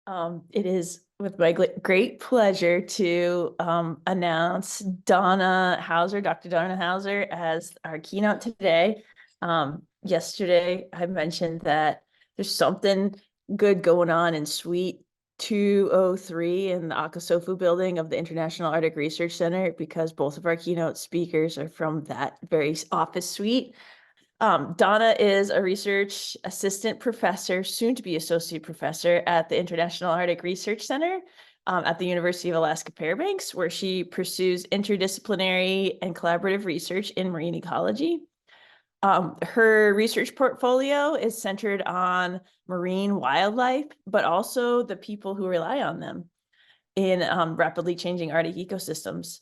It is with my great pleasure to announce Donna Hauser, Dr. Donna Hauser, as our keynote today. Yesterday, I mentioned that there's something good going on in Suite 203 in the Akasofu building of the International Arctic Research Center, because both of our keynote speakers are from that very office suite. Donna is a research assistant professor, soon to be associate professor at the International Arctic Research Center at the University of Alaska Fairbanks, where she pursues interdisciplinary and collaborative research in marine ecology. Her research portfolio is centered on marine wildlife, but also the people who rely on them in rapidly changing Arctic ecosystems.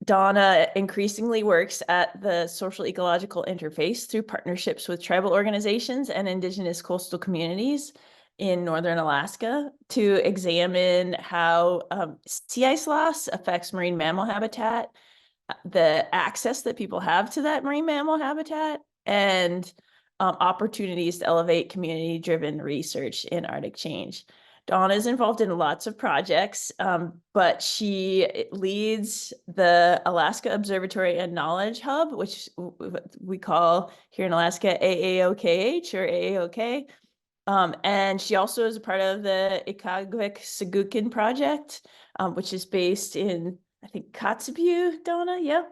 Donna increasingly works at the social ecological interface through partnerships with tribal organizations and Indigenous coastal communities in northern Alaska to examine how sea ice loss affects marine mammal habitat, the access that people have to that marine mammal habitat, and opportunities to elevate community-driven research in Arctic change. Donna is involved in lots of projects, but she leads the Alaska Observatory and Knowledge Hub, which we call here in Alaska AAOKH or AAOK. And she also is a part of the Ikagwik-Segukin project, which is based in, I think, Kotzebue, Donna, yeah.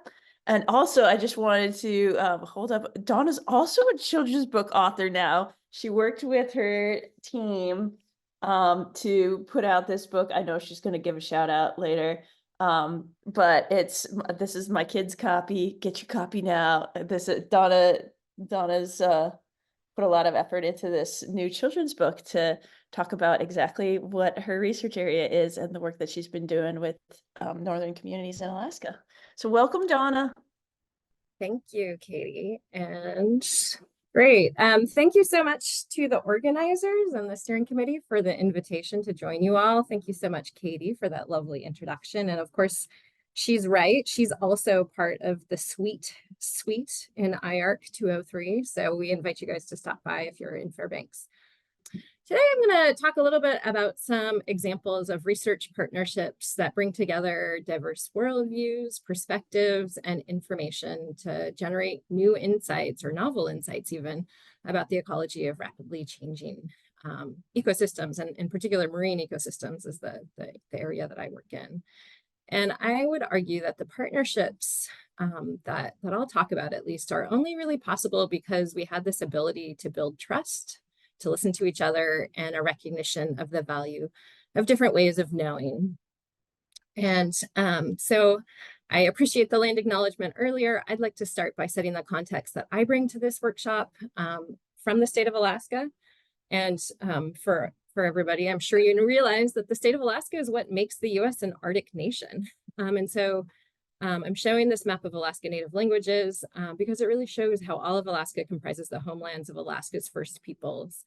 And also, I just wanted to hold up, Donna's also a children's book author now. She worked with her team to put out this book. I know she's going to give a shout out later. But this is my kid's copy. Get your copy now. This is Donna's put a lot of effort into this new children's book to talk about exactly what her research area is and the work that she's been doing with northern communities in Alaska. So welcome, Donna. Thank you, Katie. And great. Thank you so much to the organizers and the steering committee for the invitation to join you all. Thank you so much, Katie, for that lovely introduction. And of course, she's right. She's also part of the suite in IARC 203. So we invite you guys to stop by if you're in Fairbanks. Today, I'm going to talk a little bit about some examples of research partnerships that bring together diverse worldviews, perspectives, and information to generate new insights or novel insights even about the ecology of rapidly changing ecosystems, and in particular marine ecosystems is the area that I work in. And I would argue that the partnerships that I'll talk about at least are only really possible because we had this ability to build trust, to listen to each other, and a recognition of the value of different ways of knowing. And so I appreciate the land acknowledgement earlier. I'd like to start by setting the context that I bring to this workshop from the state of Alaska. And for everybody, I'm sure you realize that the state of Alaska is what makes the US an Arctic nation. And so I'm showing this map of Alaska Native languages because it really shows how all of Alaska comprises the homelands of Alaska's First Peoples.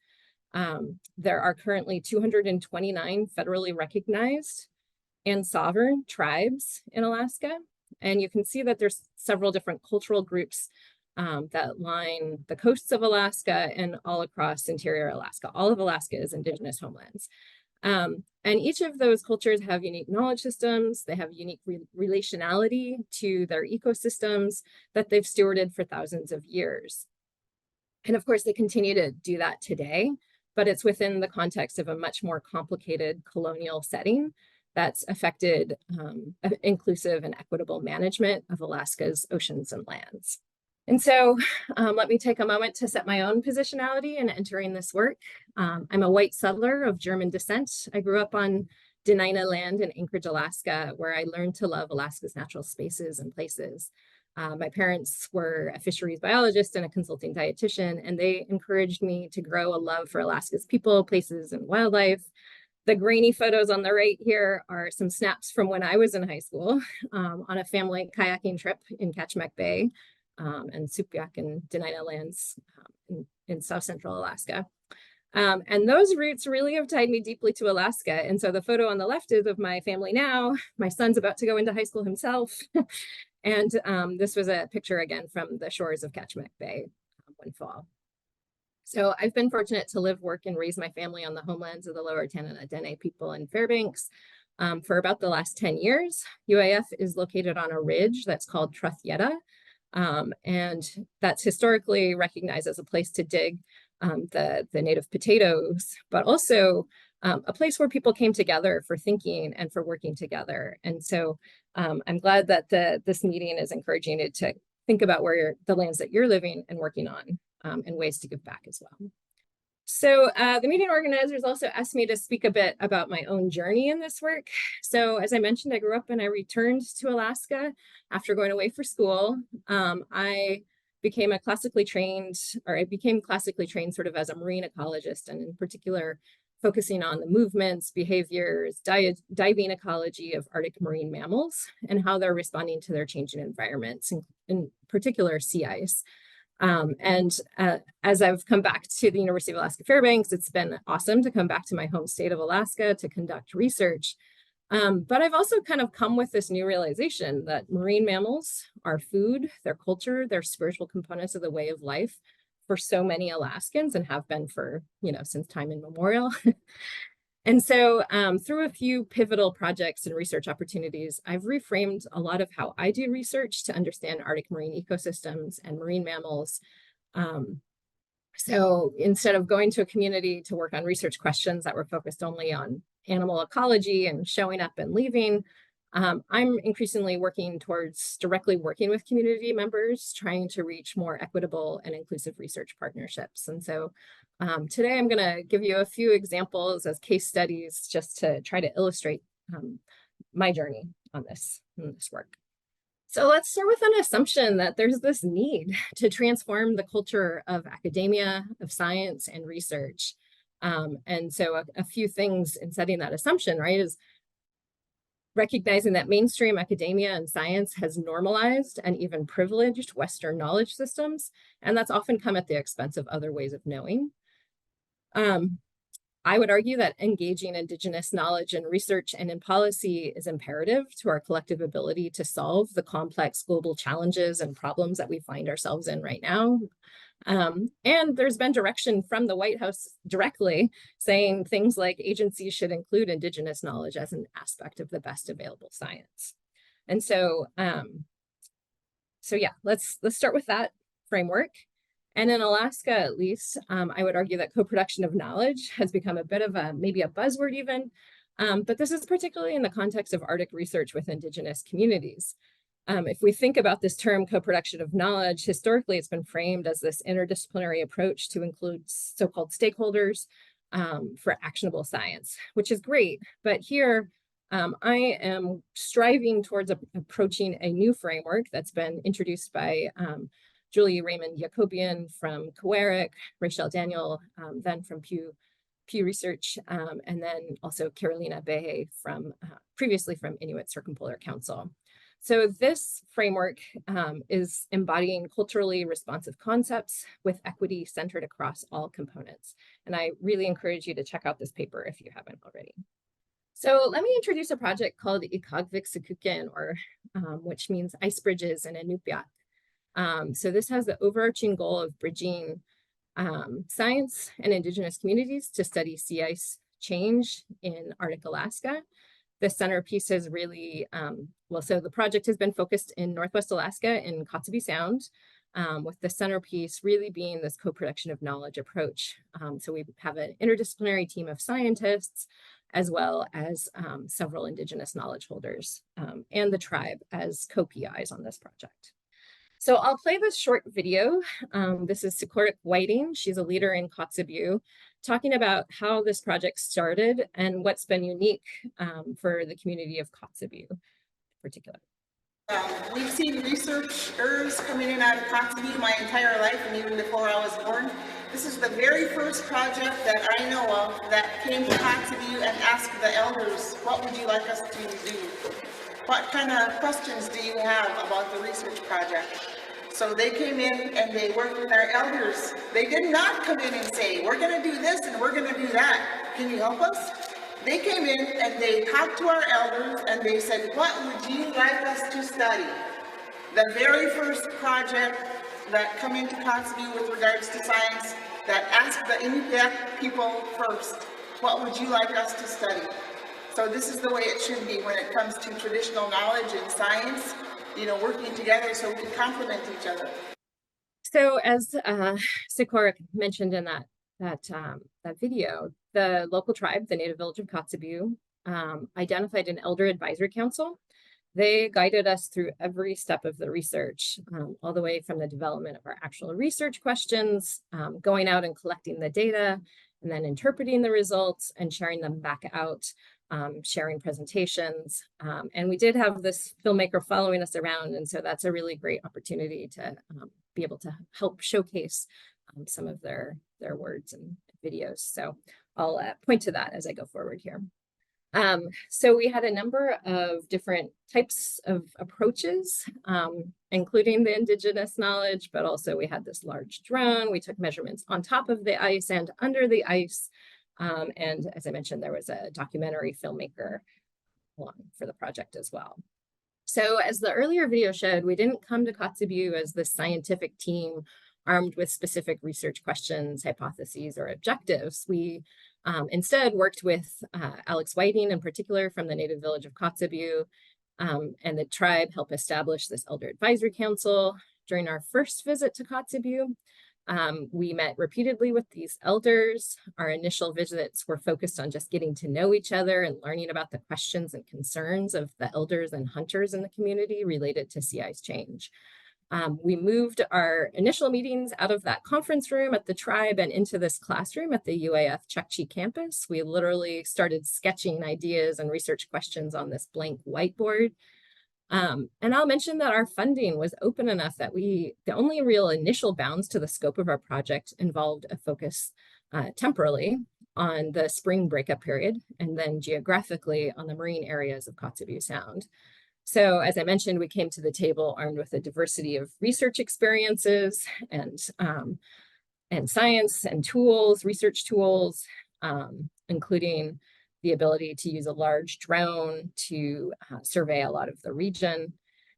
There are currently 229 federally recognized and sovereign tribes in Alaska. And you can see that there's several different cultural groups that line the coasts of Alaska and all across interior Alaska. All of Alaska is Indigenous homelands. And each of those cultures have unique knowledge systems. They have unique relationality to their ecosystems that they've stewarded for thousands of years. And of course, they continue to do that today, but it's within the context of a much more complicated colonial setting that's affected inclusive and equitable management of Alaska's oceans and lands. And so let me take a moment to set my own positionality in entering this work. I'm a white settler of German descent. I grew up on Dena'ina land in Anchorage, Alaska, where I learned to love Alaska's natural spaces and places. My parents were a fisheries biologist and a consulting dietitian, and they encouraged me to grow a love for Alaska's people, places, and wildlife. The grainy photos on the right here are some snaps from when I was in high school on a family kayaking trip in Ketchimek Bay. And Supiaq and Dena'ina lands in South Central Alaska. And those roots really have tied me deeply to Alaska. And so the photo on the left is of my family now. My son's about to go into high school himself. And this was a picture again from the shores of Ketchimek Bay one fall. So I've been fortunate to live, work, and raise my family on the homelands of the Lower Tanana Dene people in Fairbanks for about the last 10 years. UAF is located on a ridge that's called Truthyetta, and that's historically recognized as a place to dig the native potatoes, but also a place where people came together for thinking and for working together. And so I'm glad that this meeting is encouraging you to think about where the lands that you're living and working on and ways to give back as well. So the meeting organizers also asked me to speak a bit about my own journey in this work. So as I mentioned, I grew up and I returned to Alaska after going away for school. I became classically trained sort of as a marine ecologist, and in particular, focusing on the movements, behaviors, diving ecology of Arctic marine mammals and how they're responding to their changing environments, in particular sea ice. As I've come back to the University of Alaska Fairbanks, it's been awesome to come back to my home state of Alaska to conduct research. But I've also kind of come with this new realization that marine mammals are food, their culture, their spiritual components of the way of life for so many Alaskans and have been for, since time immemorial. And so through a few pivotal projects and research opportunities, I've reframed a lot of how I do research to understand Arctic marine ecosystems and marine mammals. So instead of going to a community to work on research questions that were focused only on animal ecology and showing up and leaving, I'm increasingly working towards directly working with community members, trying to reach more equitable and inclusive research partnerships. And so today I'm going to give you a few examples as case studies just to try to illustrate my journey on this work. So let's start with an assumption that there's this need to transform the culture of academia, of science, and research. And so a few things in setting that assumption, right, is recognizing that mainstream academia and science has normalized and even privileged Western knowledge systems, and that's often come at the expense of other ways of knowing. I would argue that engaging Indigenous knowledge in research and in policy is imperative to our collective ability to solve the complex global challenges and problems that we find ourselves in right now. And there's been direction from the White House directly saying things like agencies should include Indigenous knowledge as an aspect of the best available science. And so, yeah, let's start with that framework. And in Alaska, at least, I would argue that co-production of knowledge has become a bit of maybe a buzzword even, but this is particularly in the context of Arctic research with Indigenous communities. If we think about this term co-production of knowledge, historically it's been framed as this interdisciplinary approach to include so-called stakeholders for actionable science, which is great. But here I am striving towards approaching a new framework that's been introduced by Julie Raymond Jacobian from Coeric, Rachel Daniel, then from Pew Research, and then also Carolina Behe from previously from Inuit Circumpolar Council. So this framework is embodying culturally responsive concepts with equity centered across all components. And I really encourage you to check out this paper if you haven't already. So let me introduce a project called Ikagvik or which means ice bridges in Inupiat. So this has the overarching goal of bridging science and Indigenous communities to study sea ice change in Arctic Alaska. The centerpiece is really, so the project has been focused in Northwest Alaska in Kotzebue Sound, with the centerpiece really being this co-production of knowledge approach. So we have an interdisciplinary team of scientists, as well as several Indigenous knowledge holders and the tribe as co-PIs on this project. So I'll play this short video. This is Sikorik Whiting. She's a leader in Kotzebue, talking about how this project started and what's been unique for the community of Kotzebue in particular. We've seen researchers coming in and out of Kotzebue my entire life, and even before I was born. This is the very first project that I know of that came to Kotzebue and asked the elders, what would you like us to do? What kind of questions do you have about the research project? So they came in and they worked with our elders. They did not come in and say, we're going to do this and we're going to do that. Can you help us? They came in and they talked to our elders and they said, what would you like us to study? The very first project that come into Kotzebue with regards to science that ask the Inupiaq people first, what would you like us to study? So this is the way it should be when it comes to traditional knowledge and science, you know, working together so we can complement each other. So as Sikora mentioned in that video, the local tribe, the Native Village of Kotzebue, identified an Elder Advisory Council. They guided us through every step of the research, all the way from the development of our actual research questions, going out and collecting the data, and then interpreting the results and sharing them back out, sharing presentations. And we did have this filmmaker following us around, and so that's a really great opportunity to be able to help showcase some of their words and videos. So I'll point to that as I go forward here. So we had a number of different types of approaches, including the Indigenous knowledge, but also we had this large drone. We took measurements on top of the ice and under the ice. And as I mentioned, there was a documentary filmmaker along for the project as well. So as the earlier video showed, we didn't come to Kotzebue as the scientific team armed with specific research questions, hypotheses, or objectives. We instead worked with Alex Whiting in particular from the Native Village of Kotzebue, and the tribe helped establish this Elder Advisory Council. During our first visit to Kotzebue, we met repeatedly with these elders. Our initial visits were focused on just getting to know each other and learning about the questions and concerns of the elders and hunters in the community related to sea ice change. We moved our initial meetings out of that conference room at the tribe and into this classroom at the UAF Chukchi campus. We literally started sketching ideas and research questions on this blank whiteboard. And I'll mention that our funding was open enough that the only real initial bounds to the scope of our project involved a focus temporally on the spring breakup period, and then geographically on the marine areas of Kotzebue Sound. So as I mentioned, we came to the table armed with a diversity of research experiences and science and tools, research tools, including the ability to use a large drone to survey a lot of the region.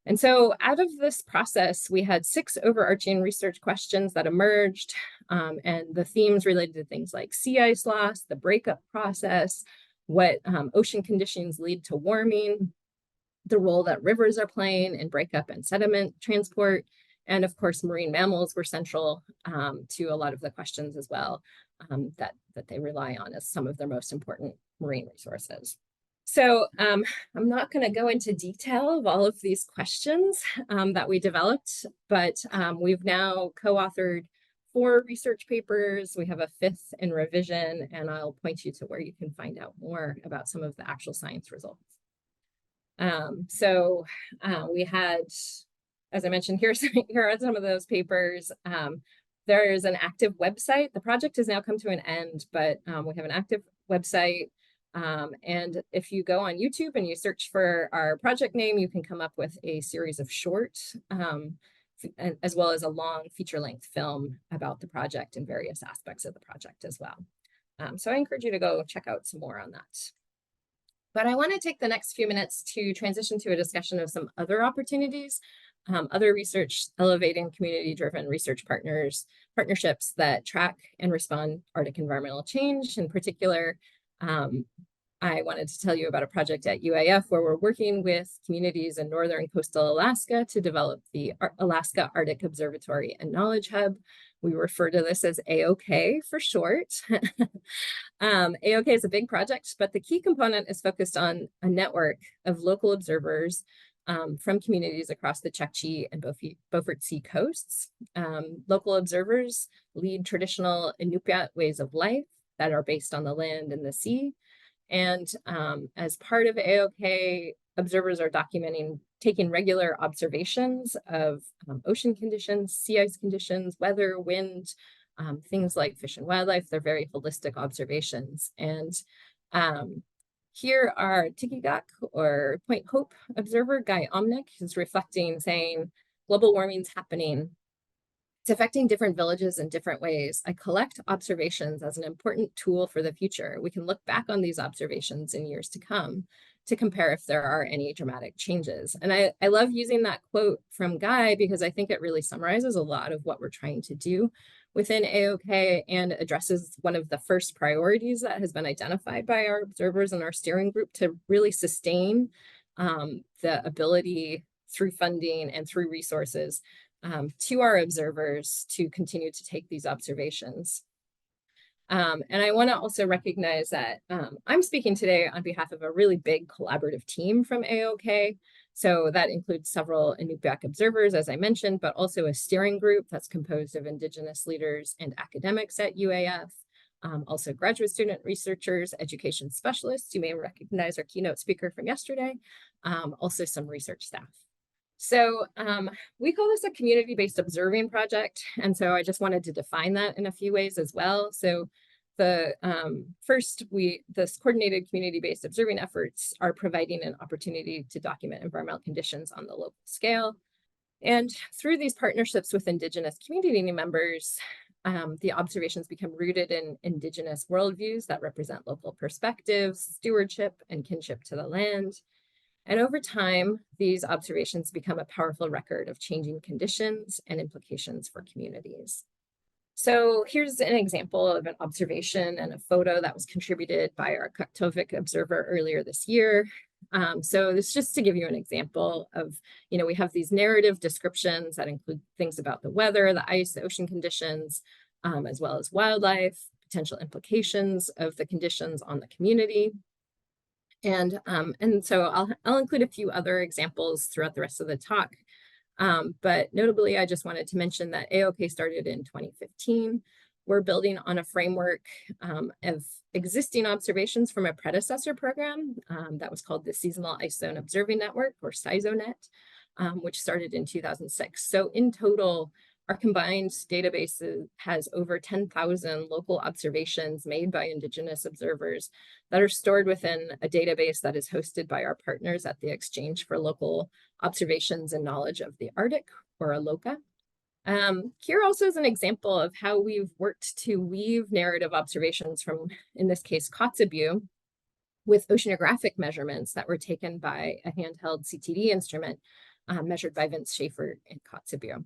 And so out of this process, we had 6 overarching research questions that emerged, and the themes related to things like sea ice loss, the breakup process, what ocean conditions lead to warming, the role that rivers are playing in breakup and sediment transport, and of course, marine mammals were central to a lot of the questions as well, that they rely on as some of their most important marine resources. So I'm not going to go into detail of all of these questions that we developed, but we've now co-authored 4 research papers. We have a 5th in revision, and I'll point you to where you can find out more about some of the actual science results. We had, as I mentioned, here are some of those papers. There is an active website. The project has now come to an end, but we have an active website. And if you go on YouTube and you search for our project name, you can come up with a series of shorts, as well as a long feature-length film about the project and various aspects of the project as well. So I encourage you to go check out some more on that. But I want to take the next few minutes to transition to a discussion of some other opportunities, other research elevating community-driven research partnerships that track and respond Arctic environmental change. In particular, I wanted to tell you about a project at UAF where we're working with communities in northern coastal Alaska to develop the Alaska Arctic Observatory and Knowledge Hub. We refer to this as AOK for short. AOK is a big project, but the key component is focused on a network of local observers from communities across the Chukchi and Beaufort Sea coasts. Local observers lead traditional Inupiaq ways of life that are based on the land and the sea. And as part of AOK, observers are taking regular observations of ocean conditions, sea ice conditions, weather, wind, things like fish and wildlife. They're very holistic observations. And here are Tikigak or Point Hope observer Guy Omnick, who's reflecting, saying, global warming's happening. It's affecting different villages in different ways. I collect observations as an important tool for the future. We can look back on these observations in years to come to compare if there are any dramatic changes. And I love using that quote from Guy because I think it really summarizes a lot of what we're trying to do. within AOK and addresses one of the first priorities that has been identified by our observers and our steering group to really sustain the ability through funding and through resources to our observers to continue to take these observations. And I want to also recognize that I'm speaking today on behalf of a really big collaborative team from AOK. So that includes several Inupiaq observers, as I mentioned, but also a steering group that's composed of Indigenous leaders and academics at UAF, also graduate student researchers, education specialists. You may recognize our keynote speaker from yesterday, also some research staff. So we call this a community-based observing project. And so I just wanted to define that in a few ways as well. So the first, this coordinated community-based observing efforts are providing an opportunity to document environmental conditions on the local scale. And through these partnerships with Indigenous community members, the observations become rooted in Indigenous worldviews that represent local perspectives, stewardship, and kinship to the land. And over time, these observations become a powerful record of changing conditions and implications for communities. So here's an example of an observation and a photo that was contributed by our Kaktovik observer earlier this year. So this is just to give you an example of, we have these narrative descriptions that include things about the weather, the ice, the ocean conditions, as well as wildlife, potential implications of the conditions on the community. And so I'll include a few other examples throughout the rest of the talk. But notably, I just wanted to mention that AOK started in 2015. We're building on a framework of existing observations from a predecessor program that was called the Seasonal Ice Zone Observing Network, or SIZONet, which started in 2006. So in total, our combined database has over 10,000 local observations made by Indigenous observers that are stored within a database that is hosted by our partners at the Exchange for Local Observations and Knowledge of the Arctic, or ALOCA. Here also is an example of how we've worked to weave narrative observations from, in this case, Kotzebue, with oceanographic measurements that were taken by a handheld CTD instrument measured by Vince Schaefer in Kotzebue.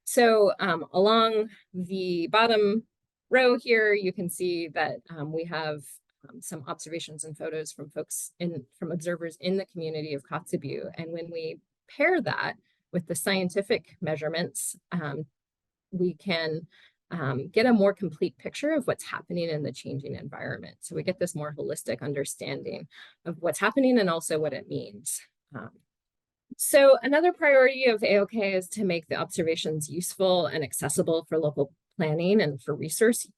So along the bottom row here, you can see that we have some observations and photos from from observers in the community of Kotzebue. And when we pair that with the scientific measurements, we can get a more complete picture of what's happening in the changing environment. So we get this more holistic understanding of what's happening and also what it means. So another priority of AOK is to make the observations useful and accessible for local planning and for resource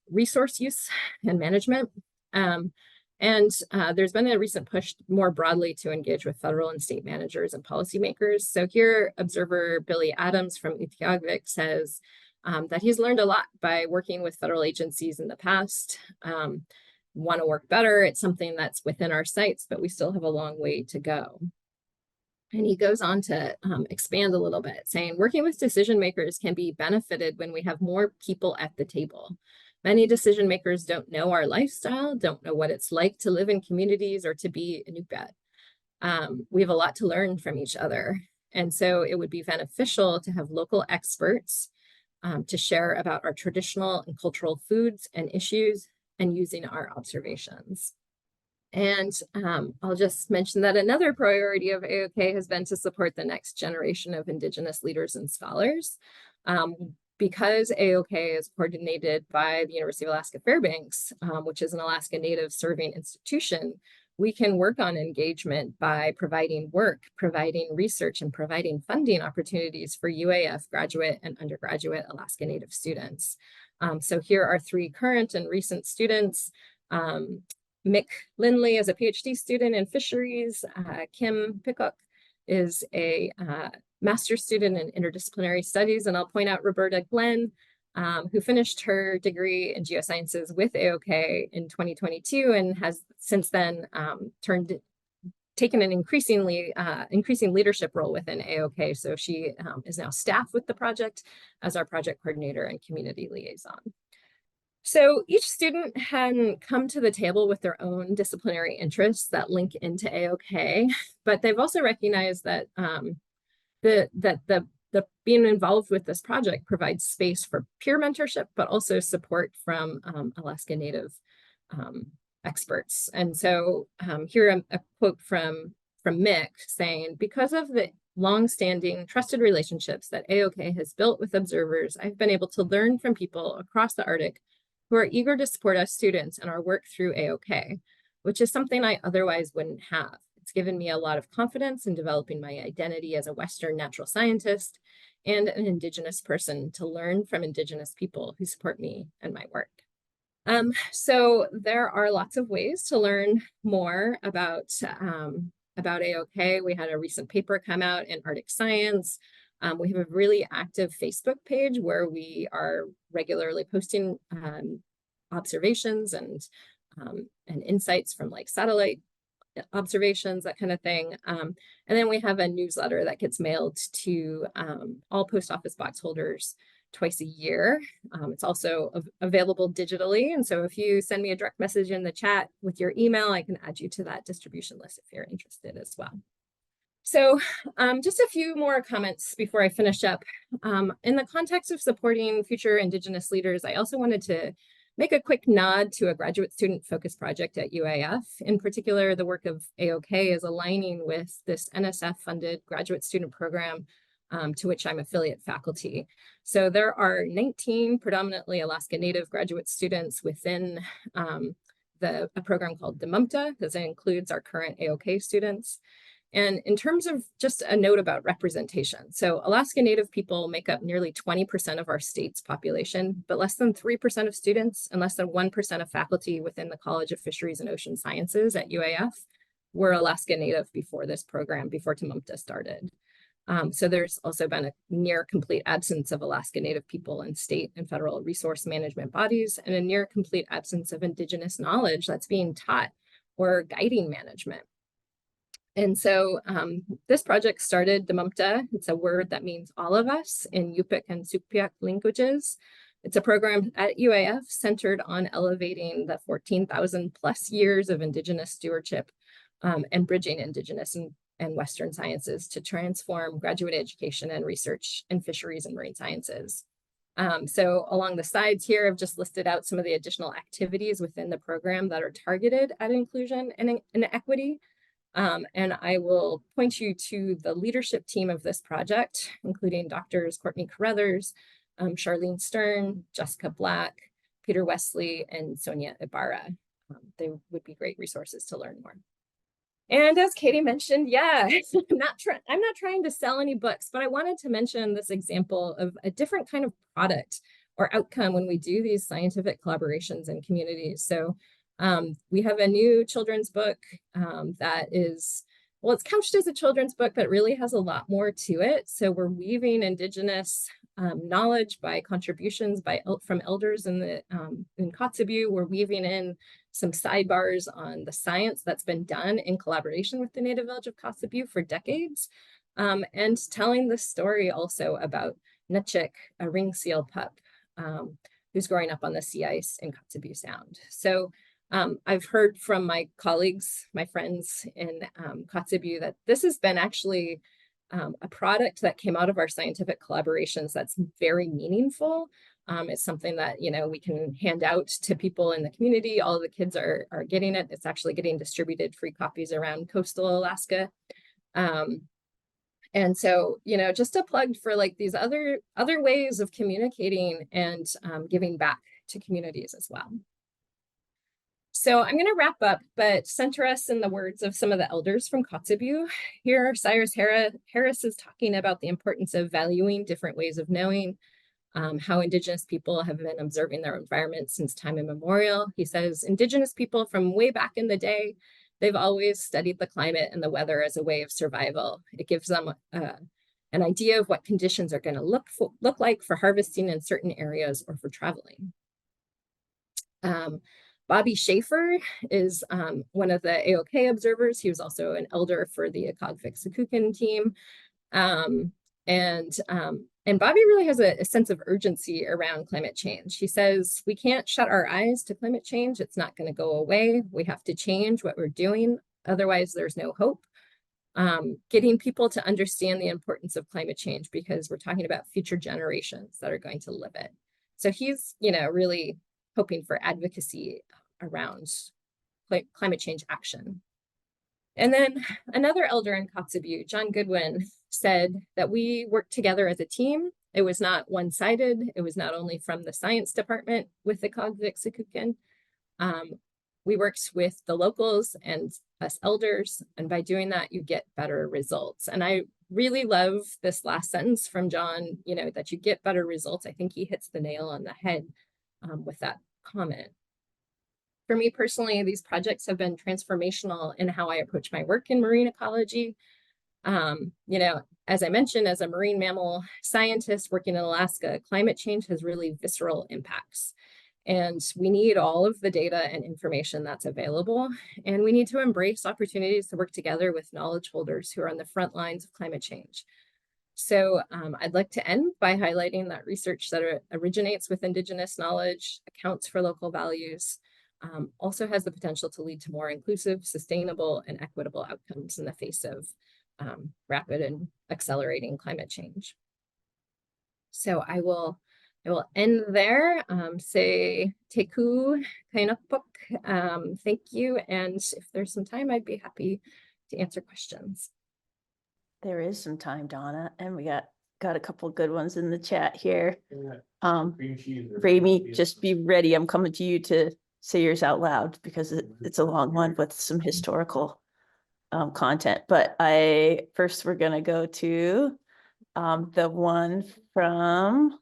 use and management. There's been a recent push more broadly to engage with federal and state managers and policymakers. So here, observer Billy Adams from Utqiagvik says that he's learned a lot by working with federal agencies in the past. Want to work better. It's something that's within our sights, but we still have a long way to go. And he goes on to expand a little bit, saying, working with decision makers can be benefited when we have more people at the table. Many decision makers don't know our lifestyle, don't know what it's like to live in communities or to be Inupiat. We have a lot to learn from each other. And so it would be beneficial to have local experts to share about our traditional and cultural foods and issues and using our observations. And I'll just mention that another priority of AOK has been to support the next generation of Indigenous leaders and scholars. Because AOK is coordinated by the University of Alaska Fairbanks, which is an Alaska Native serving institution, we can work on engagement by providing work, providing research, and providing funding opportunities for UAF graduate and undergraduate Alaska Native students. So here are three current and recent students. Mick Lindley is a PhD student in fisheries. Kim Pickhook is a master's student in interdisciplinary studies. And I'll point out Roberta Glenn, who finished her degree in geosciences with AOK in 2022 and has since then taken an increasing leadership role within AOK. So she is now staff with the project as our project coordinator and community liaison. So each student hadn't come to the table with their own disciplinary interests that link into AOK, but they've also recognized that the being involved with this project provides space for peer mentorship, but also support from Alaska Native experts. And so here a quote from Mick saying, because of the long-standing trusted relationships that AOK has built with observers, I've been able to learn from people across the Arctic who are eager to support us students in our work through AOK, which is something I otherwise wouldn't have. It's given me a lot of confidence in developing my identity as a Western natural scientist and an Indigenous person to learn from Indigenous people who support me and my work. So there are lots of ways to learn more about AOK. We had a recent paper come out in Arctic Science. We have a really active Facebook page where we are regularly posting observations and insights from like satellite observations, that kind of thing. And then we have a newsletter that gets mailed to all post office box holders twice a year. It's also available digitally. And so if you send me a direct message in the chat with your email, I can add you to that distribution list if you're interested as well. So just a few more comments before I finish up. In the context of supporting future Indigenous leaders, I also wanted to make a quick nod to a graduate student focused project at UAF. In particular, the work of AOK is aligning with this NSF funded graduate student program to which I'm affiliate faculty. So there are 19 predominantly Alaska Native graduate students within a program called DMUMTA, because it includes our current AOK students. And in terms of just a note about representation, so Alaska Native people make up nearly 20% of our state's population, but less than 3% of students and less than 1% of faculty within the College of Fisheries and Ocean Sciences at UAF were Alaska Native before this program, before DMUMTA started. So there's also been a near complete absence of Alaska Native people in state and federal resource management bodies, and a near complete absence of Indigenous knowledge that's being taught or guiding management. And so this project started DMUMTA. It's a word that means all of us in Yupik and Sugpiaq languages. It's a program at UAF centered on elevating the 14,000 plus years of Indigenous stewardship and bridging Indigenous and Western sciences to transform graduate education and research in fisheries and marine sciences. So along the sides here, I've just listed out some of the additional activities within the program that are targeted at inclusion and equity. And I will point you to the leadership team of this project, including Drs. Courtney Carruthers, Charlene Stern, Jessica Black, Peter Wesley, and Sonia Ibarra. They would be great resources to learn more. And as Katie mentioned, yeah, I'm not trying to sell any books, but I wanted to mention this example of a different kind of product or outcome when we do these scientific collaborations in communities. So we have a new children's book that is, well, it's couched as a children's book, but really has a lot more to it. So we're weaving Indigenous knowledge by contributions from elders in Kotzebue. We're weaving in some sidebars on the science that's been done in collaboration with the Native village of Kotzebue for decades, and telling the story also about Nutchik, a ring seal pup who's growing up on the sea ice in Kotzebue Sound. So I've heard from my colleagues, my friends in Kotzebue, that this has been actually a product that came out of our scientific collaborations that's very meaningful. It's something that, you know, we can hand out to people in the community. All of the kids are getting it. It's actually getting distributed free copies around coastal Alaska. And so, you know, just a plug for like these other ways of communicating and giving back to communities as well. So I'm going to wrap up, but center us in the words of some of the elders from Kotzebue. Here, Cyrus Harris is talking about the importance of valuing different ways of knowing, how Indigenous people have been observing their environment since time immemorial. He says, Indigenous people from way back in the day, they've always studied the climate and the weather as a way of survival. It gives them an idea of what conditions are going to look like for harvesting in certain areas or for traveling. Bobby Schaefer is one of the AOK observers. He was also an elder for the Akagvik-Sakukun team. And Bobby really has a sense of urgency around climate change. He says, we can't shut our eyes to climate change. It's not going to go away. We have to change what we're doing. Otherwise, there's no hope. getting people to understand the importance of climate change, because we're talking about future generations that are going to live it. So he's, really hoping for advocacy around climate change action. And then another elder in Kotzebue, John Goodwin, said that we worked together as a team. It was not one-sided. It was not only from the science department with the Equitable. We worked with the locals and us elders, and by doing that, you get better results. And I really love this last sentence from John, that you get better results. I think he hits the nail on the head with that comment. For me personally, these projects have been transformational in how I approach my work in marine ecology. As I mentioned, as a marine mammal scientist working in Alaska, climate change has really visceral impacts. And we need all of the data and information that's available. And we need to embrace opportunities to work together with knowledge holders who are on the front lines of climate change. So I'd like to end by highlighting that research that originates with Indigenous knowledge, accounts for local values, also has the potential to lead to more inclusive, sustainable, and equitable outcomes in the face of rapid and accelerating climate change. So I will end there. Say teku kainapuk. Thank you. And if there's some time, I'd be happy to answer questions. There is some time, Donna, and we got a couple of good ones in the chat here. Ramy, just be ready. I'm coming to you to say yours out loud because it's a long one with some historical content. But we're gonna go to the one from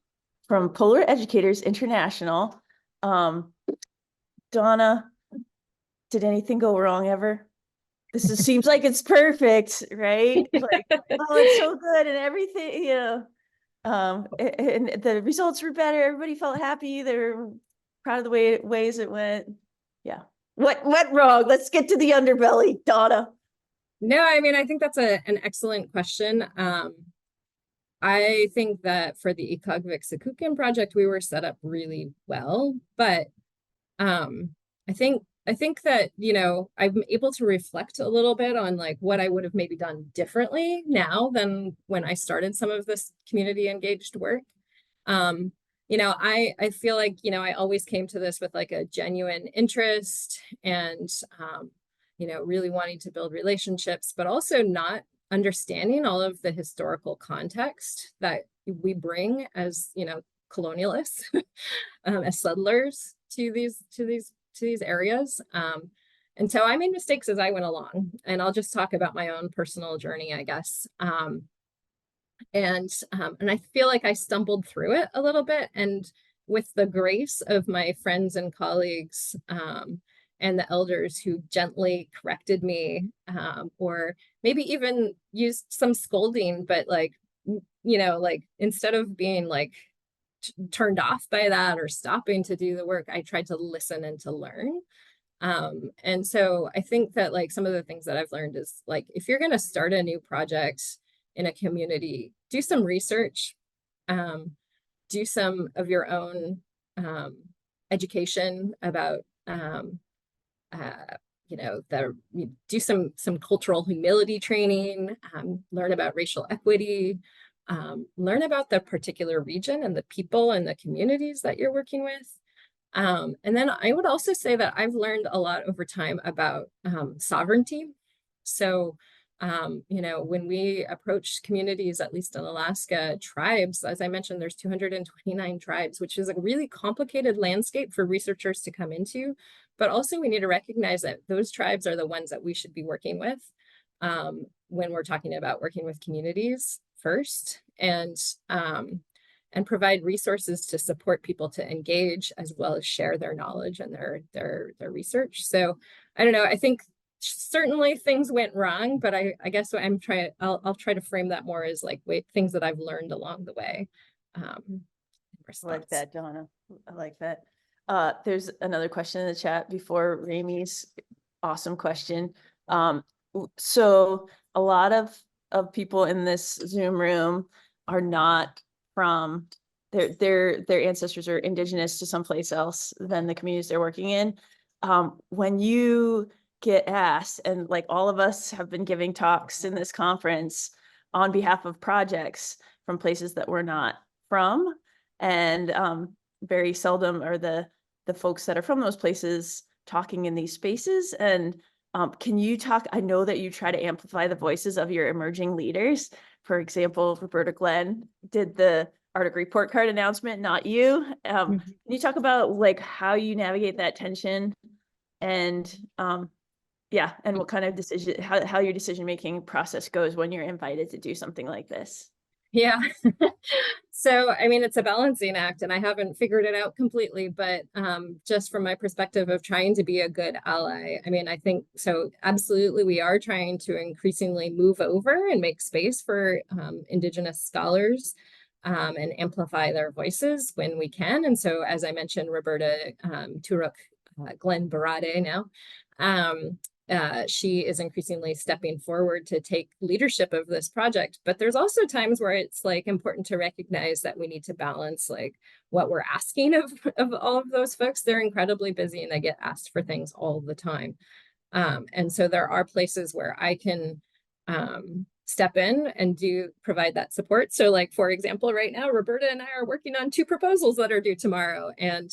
Polar Educators International. Donna, did anything go wrong ever? Seems like it's perfect, right? Like, oh, it's so good and everything, and the results were better. Everybody felt happy. They were proud of the ways it went. Yeah. What went wrong? Let's get to the underbelly, Donna. No, I mean, I think that's an excellent question. I think that for the Ikagvik project, we were set up really well, but I think that, I'm able to reflect a little bit on like what I would have maybe done differently now than when I started some of this community engaged work. I feel like, I always came to this with like a genuine interest and, really wanting to build relationships, but also not understanding all of the historical context that we bring as, colonialists, as settlers to these areas. And so I made mistakes as I went along, and I'll just talk about my own personal journey, I guess. And I feel like I stumbled through it a little bit, and with the grace of my friends and colleagues and the elders who gently corrected me, or maybe even used some scolding, but like instead of being like turned off by that or stopping to do the work, I tried to listen and to learn. And so I think that like some of the things that I've learned is like, if you're going to start a new project in a community, do some research, do some of your own education about, do some cultural humility training, learn about racial equity, learn about the particular region and the people and the communities that you're working with. And then I would also say that I've learned a lot over time about sovereignty. So, when we approach communities, at least in Alaska, tribes, as I mentioned, there's 229 tribes, which is a really complicated landscape for researchers to come into. But also we need to recognize that those tribes are the ones that we should be working with when we're talking about working with communities first, and provide resources to support people to engage as well as share their knowledge and their research. So I don't know, I think certainly things went wrong, but I guess what I'll try to frame that more as like things that I've learned along the way. I like that, Donna. I like that. There's another question in the chat before Ramy's awesome question. So a lot of people in this Zoom room are not from, their ancestors are indigenous to someplace else than the communities they're working in. When you get asked, and like all of us have been giving talks in this conference on behalf of projects from places that we're not from, and very seldom are the folks that are from those places talking in these spaces. And can you talk, I know that you try to amplify the voices of your emerging leaders. For example, Roberta Glenn did the Arctic report card announcement, not you. Can you talk about like how you navigate that tension, and yeah, and what kind of decision, how your decision-making process goes when you're invited to do something like this? Yeah. So, I mean, it's a balancing act, and I haven't figured it out completely, but just from my perspective of trying to be a good ally, I mean, I think so. Absolutely, we are trying to increasingly move over and make space for Indigenous scholars and amplify their voices when we can. And so, as I mentioned, Roberta Turok Glenn Barade now. She is increasingly stepping forward to take leadership of this project. But there's also times where it's like important to recognize that we need to balance like what we're asking of all of those folks. They're incredibly busy and they get asked for things all the time. And so there are places where I can step in and provide that support. So like, for example, right now, Roberta and I are working on 2 proposals that are due tomorrow. And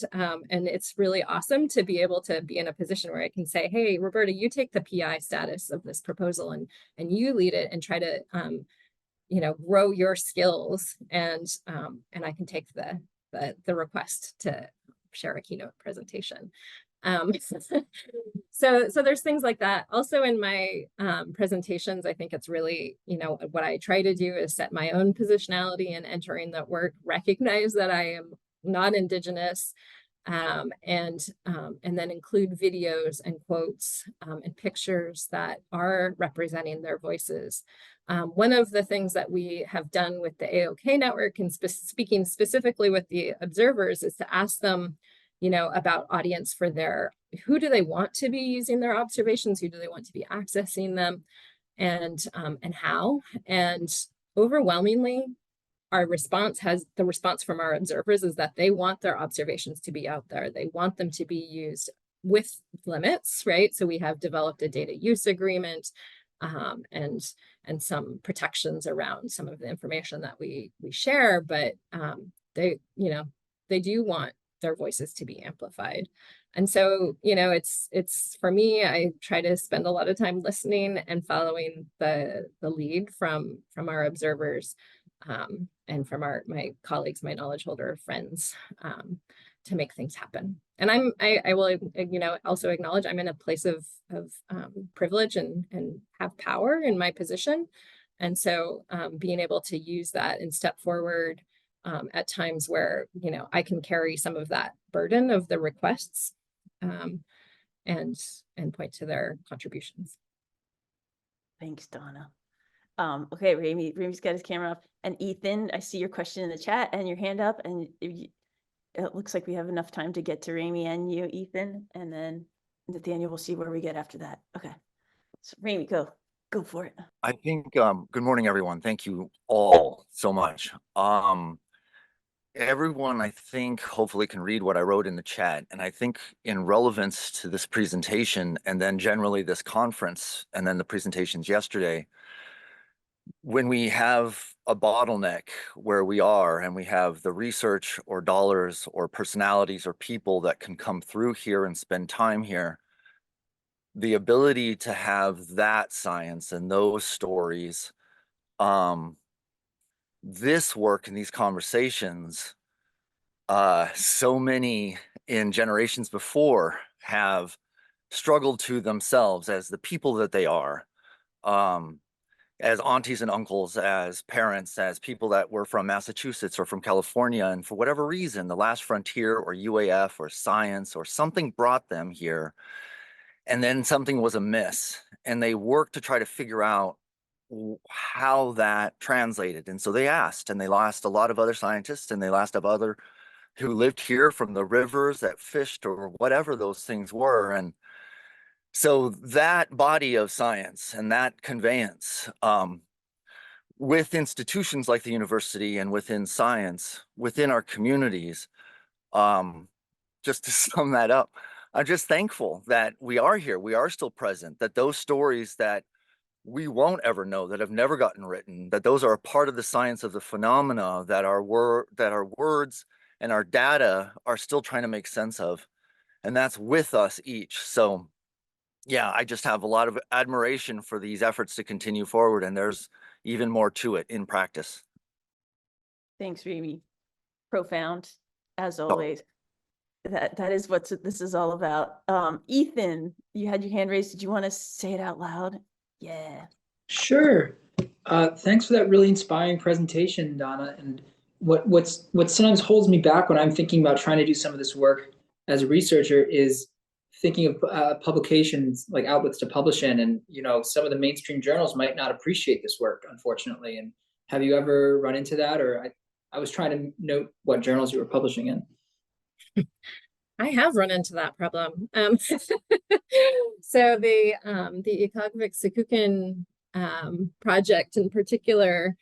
it's really awesome to be able to be in a position where I can say, hey, Roberta, you take the PI status of this proposal and you lead it and try to, grow your skills. And I can take the request to share a keynote presentation. So there's things like that. Also in my presentations, I think it's really, what I try to do is set my own positionality in entering that work, recognize that I am not Indigenous, and then include videos and quotes and pictures that are representing their voices. One of the things that we have done with the AOK network, and speaking specifically with the observers, is to ask them, about audience for who do they want to be using their observations? Who do they want to be accessing them, and how? And overwhelmingly, the response from our observers is that they want their observations to be out there. They want them to be used with limits, right? So we have developed a data use agreement and some protections around some of the information that we share, but they do want their voices to be amplified. And so, it's for me, I try to spend a lot of time listening and following the lead from our observers and from my colleagues, my knowledge holder friends, to make things happen. And I will, also acknowledge I'm in a place of privilege and have power in my position. And so being able to use that and step forward at times where, I can carry some of that burden of the requests and point to their contributions. Thanks, Donna. Okay, Ramey's got his camera up, and Ethan, I see your question in the chat and your hand up, and it looks like we have enough time to get to Ramey and you, Ethan, and then Nathaniel, we'll see where we get after that. Okay, so Ramey, go for it. I think, good morning, everyone. Thank you all so much. Everyone, I think, hopefully can read what I wrote in the chat. And I think in relevance to this presentation, and then generally this conference, and then the presentations yesterday, when we have a bottleneck where we are, and we have the research or dollars or personalities or people that can come through here and spend time here, the ability to have that science and those stories, this work and these conversations, so many in generations before have struggled to themselves as the people that they are, as aunties and uncles, as parents, as people that were from Massachusetts or from California, and for whatever reason, the last frontier or UAF or science or something brought them here, and then something was amiss, and they worked to try to figure out how that translated. And so they asked, and they asked a lot of other scientists, and they asked of other who lived here from the rivers that fished or whatever those things were. And so that body of science and that conveyance with institutions like the university and within science, within our communities, just to sum that up, I'm just thankful that we are here. We are still present, that those stories that we won't ever know, that have never gotten written, that those are a part of the science of the phenomena that our words and our data are still trying to make sense of. And that's with us each. So yeah, I just have a lot of admiration for these efforts to continue forward, and there's even more to it in practice. Thanks, Remy. Profound, as Oh. always. That is what this is all about. Ethan, you had your hand raised. Did you want to say it out loud? Yeah. Sure. Thanks for that really inspiring presentation, Donna. And what sometimes holds me back when I'm thinking about trying to do some of this work as a researcher is thinking of publications, like outlets to publish in. And some of the mainstream journals might not appreciate this work, unfortunately. And have you ever run into that? Or I was trying to note what journals you were publishing in. I have run into that problem. So the Ikagvik project in particular,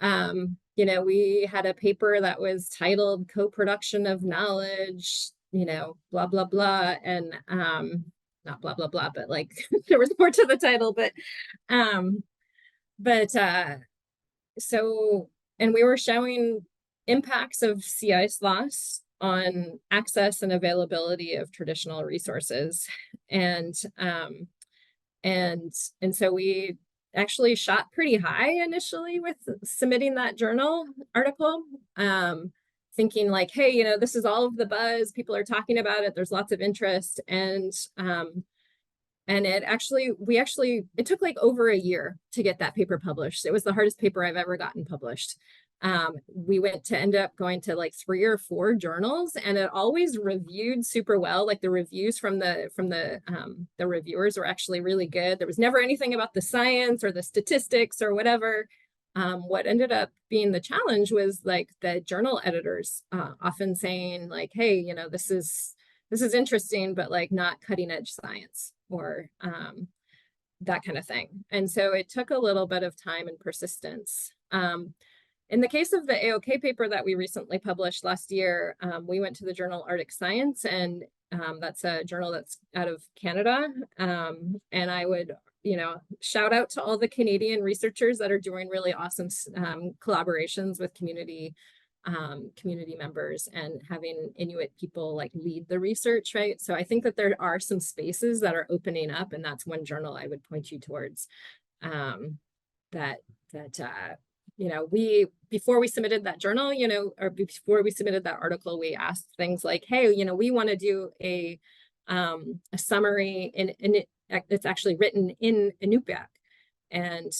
we had a paper that was titled Co-production of Knowledge, blah, blah, blah. And not blah, blah, blah, but like there was more to the title, and we were showing impacts of sea ice loss on access and availability of traditional resources. And so we actually shot pretty high initially with submitting that journal article, thinking like, hey, this is all of the buzz, people are talking about it, there's lots of interest. And it took like over a year to get that paper published. It was the hardest paper I've ever gotten published. We end up going to like 3 or 4 journals, and it always reviewed super well. Like the reviews from the reviewers were actually really good. There was never anything about the science or the statistics or whatever. What ended up being the challenge was like the journal editors often saying like, hey, this is interesting, but like not cutting edge science or that kind of thing. And so it took a little bit of time and persistence. In the case of the AOK paper that we recently published last year, we went to the journal Arctic Science, and that's a journal that's out of Canada. And I would, shout out to all the Canadian researchers that are doing really awesome collaborations with community members and having Inuit people like lead the research, right? So I think that there are some spaces that are opening up, and that's one journal I would point you towards. Before we submitted that journal, or before we submitted that article, we asked things like, hey, we want to do a summary in it's actually written in Inupiaq, and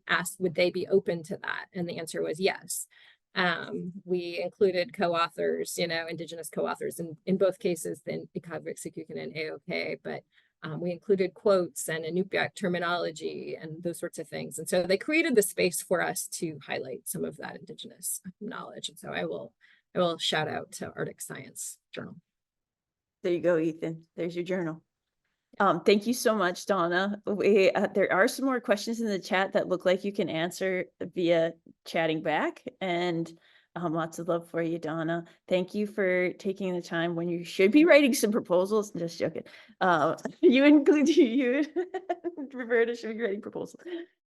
asked would they be open to that, and the answer was yes. We included co-authors, Indigenous co-authors in both cases, then Ikagvik, Sikukin, and AOK, but we included quotes and Inupiaq terminology and those sorts of things. And so they created the space for us to highlight some of that Indigenous knowledge. And so I will shout out to Arctic Science Journal. There you go, Ethan. There's your journal. Thank you so much, Donna. There are some more questions in the chat that look like you can answer via chatting back, and lots of love for you, Donna. Thank you for taking the time when you should be writing some proposals. Just joking. You and Roberta should be writing proposals.